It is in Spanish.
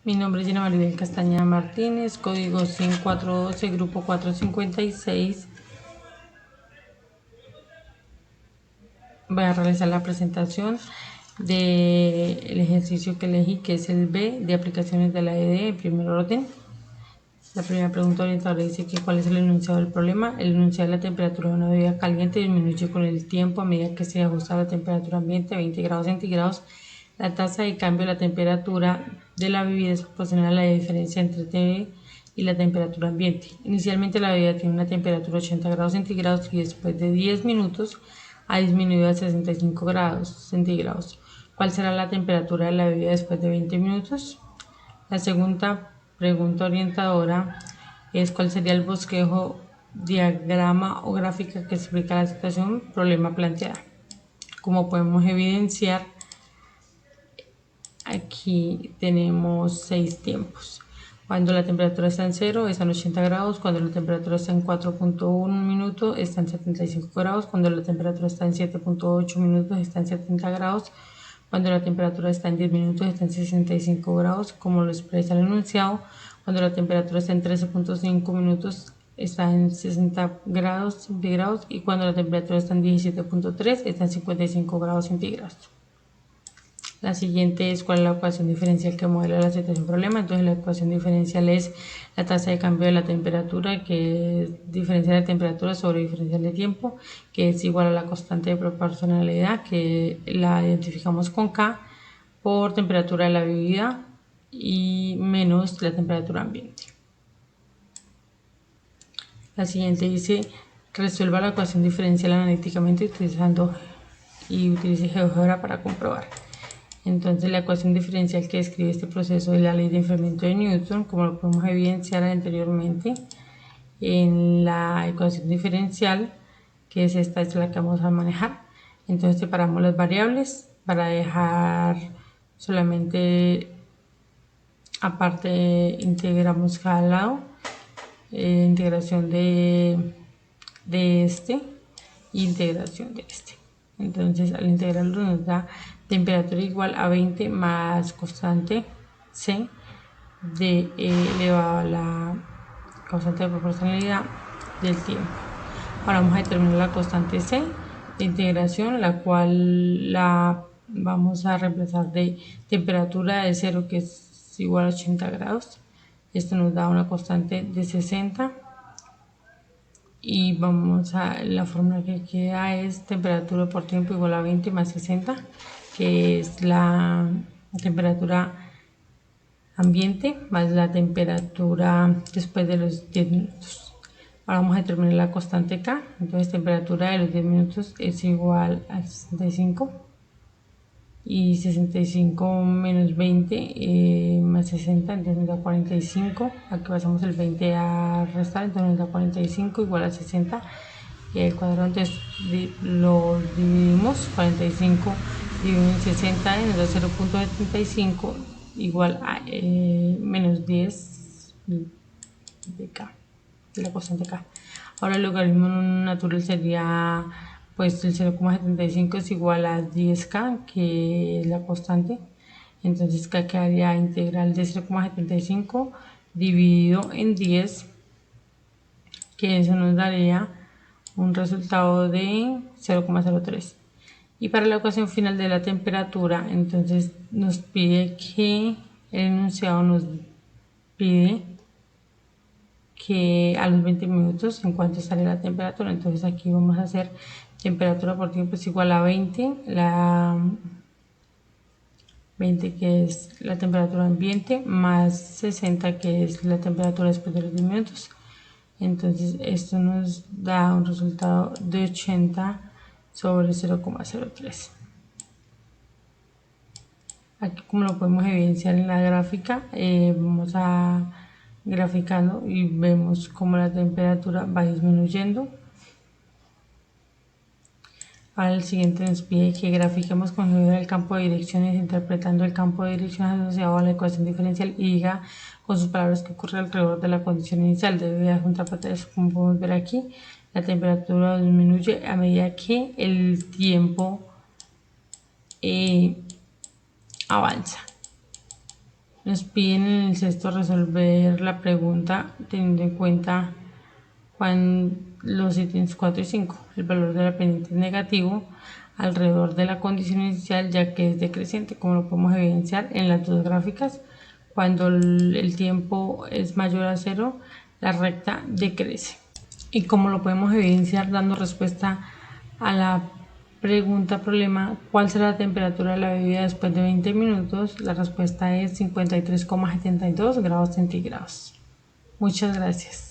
Mi nombre es Gina Maribel Castañeda Martínez, código SIN 412, grupo 456. Voy a realizar la presentación del ejercicio que elegí, que es el B de aplicaciones de la ED en primer orden. La primera pregunta orientadora dice que cuál es el enunciado del problema. El enunciado de la temperatura de una bebida caliente disminuye con el tiempo a medida que se ajusta la temperatura ambiente a 20 grados centígrados. La tasa de cambio de la temperatura de la bebida es proporcional a la diferencia entre T y la temperatura ambiente. Inicialmente la bebida tiene una temperatura de 80 grados centígrados y después de 10 minutos ha disminuido a 65 grados centígrados. ¿Cuál será la temperatura de la bebida después de 20 minutos? La segunda pregunta orientadora es cuál sería el bosquejo, diagrama o gráfica que explica la situación, problema planteada. Como podemos evidenciar, aquí tenemos 6 tiempos. Cuando la temperatura está en 0 está en 80 grados, cuando la temperatura está en 4.1 minutos está en 75 grados, cuando la temperatura está en 7.8 minutos está en 70 grados, cuando la temperatura está en 10 minutos está en 65 grados, como lo expresa el enunciado. Cuando la temperatura está en 13.5 minutos está en 60 grados centígrados y cuando la temperatura está en 17.3 está en 55 grados centígrados. La siguiente es cuál es la ecuación diferencial que modela la situación problema. Entonces la ecuación diferencial es la tasa de cambio de la temperatura, que es diferencial de temperatura sobre diferencial de tiempo, que es igual a la constante de proporcionalidad, que la identificamos con K, por temperatura de la bebida y menos la temperatura ambiente. La siguiente dice, resuelva la ecuación diferencial analíticamente utilice GeoGebra para comprobar. Entonces la ecuación diferencial que describe este proceso es la ley de enfriamiento de Newton, como lo podemos evidenciar anteriormente en la ecuación diferencial, que es esta, es la que vamos a manejar. Entonces separamos las variables para dejar solamente aparte, integramos cada lado, integración de este, integración de este. Entonces al integrarlo nos da temperatura igual a 20 más constante C de elevado a la constante de proporcionalidad del tiempo. Ahora vamos a determinar la constante C de integración, la cual la vamos a reemplazar de temperatura de 0, que es igual a 80 grados. Esto nos da una constante de 60 y vamos a la fórmula que queda es temperatura por tiempo igual a 20 más 60, que es la temperatura ambiente más la temperatura después de los 10 minutos. Ahora vamos a determinar la constante K. Entonces temperatura de los 10 minutos es igual a 65 y 65 menos 20 más 60, entonces nos da 45. Aquí pasamos el 20 a restar, entonces nos da 45 igual a 60 y el cuadrado, entonces lo dividimos, 45 dividido en 60 y nos da 0.75 igual a menos 10 de K, de la constante K. Ahora el logaritmo natural sería, pues el 0.75 es igual a 10K, que es la constante. Entonces K quedaría integral de 0.75 dividido en 10, que eso nos daría un resultado de 0.03. Y para la ecuación final de la temperatura, entonces nos pide que el enunciado nos pide que a los 20 minutos en cuanto sale la temperatura. Entonces aquí vamos a hacer temperatura por tiempo es igual a 20, la 20 que es la temperatura ambiente más 60 que es la temperatura después de los 10 minutos. Entonces esto nos da un resultado de 80 sobre 0.03. Aquí, como lo podemos evidenciar en la gráfica, vamos a graficando y vemos cómo la temperatura va disminuyendo. Ahora el siguiente nos pide que grafiquemos con GeoGebra el campo de direcciones, interpretando el campo de direcciones asociado a la ecuación diferencial y diga con sus palabras qué ocurre alrededor de la condición inicial. Debe juntar pantallas, como podemos ver aquí. La temperatura disminuye a medida que el tiempo avanza. Nos piden en el sexto resolver la pregunta teniendo en cuenta los ítems 4 y 5. El valor de la pendiente es negativo alrededor de la condición inicial, ya que es decreciente, como lo podemos evidenciar en las dos gráficas. Cuando el tiempo es mayor a 0, la recta decrece. Y como lo podemos evidenciar dando respuesta a la pregunta problema, ¿cuál será la temperatura de la bebida después de 20 minutos? La respuesta es 53,72 grados centígrados. Muchas gracias.